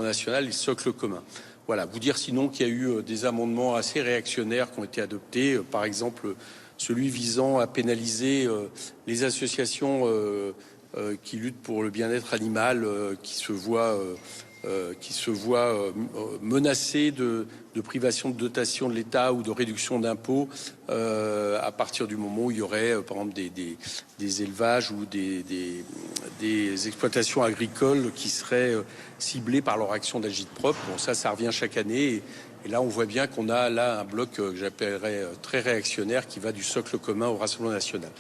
national et le socle commun. Voilà, vous dire sinon qu'il y a eu des amendements assez réactionnaires qui ont été adoptés, par exemple celui visant à pénaliser les associations qui luttent pour le bien-être animal, qui se voient menacés de privation de dotation de l'État ou de réduction d'impôts à partir du moment où il y aurait, par exemple, des élevages ou des exploitations agricoles qui seraient ciblées par leur action d'agit-prop. Bon, ça revient chaque année. Et là, on voit bien qu'on a là un bloc que j'appellerais très réactionnaire qui va du socle commun au Rassemblement national.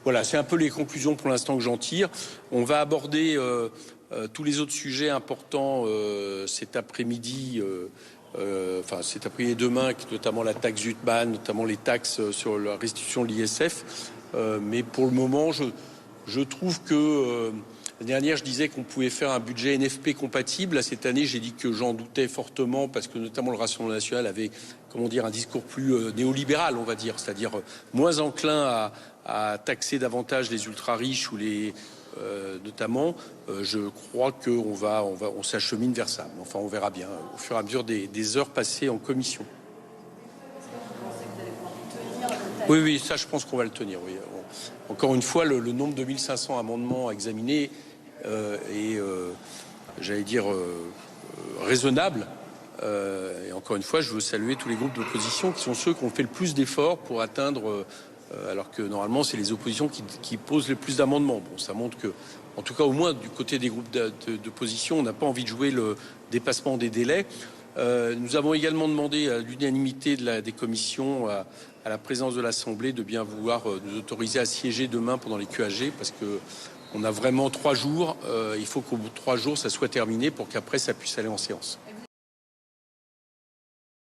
Voilà, c'est un peu les conclusions pour l'instant que j'en tire. On va aborder tous les autres sujets importants cet après-midi, cet après-midi et demain, notamment la taxe Jutman, notamment les taxes sur la restitution de l'ISF. Mais pour le moment, je trouve que l'année dernière, je disais qu'on pouvait faire un budget NFP compatible. Là, cette année, j'ai dit que j'en doutais fortement parce que notamment le Rassemblement national avait, un discours plus néolibéral, on va dire, c'est-à-dire moins enclin à taxer davantage les ultra-riches ou les notamment. Je crois qu'on s'achemine vers ça. Enfin, on verra bien au fur et à mesure des heures passées en commission. Oui, ça, je pense qu'on va le tenir. Oui. Encore une fois, le nombre de 1500 amendements à examiner est, raisonnable. Et encore une fois, je veux saluer tous les groupes d'opposition qui sont ceux qui ont fait le plus d'efforts pour atteindre, alors que normalement, c'est les oppositions qui posent le plus d'amendements. Bon, ça montre que, en tout cas, au moins du côté des groupes d'opposition, on n'a pas envie de jouer le dépassement des délais. Nous avons également demandé à l'unanimité des commissions à la présidence de l'Assemblée de bien vouloir nous autoriser à siéger demain pendant les QAG parce que on a vraiment 3 jours. Il faut qu'au bout de 3 jours, ça soit terminé pour qu'après, ça puisse aller en séance.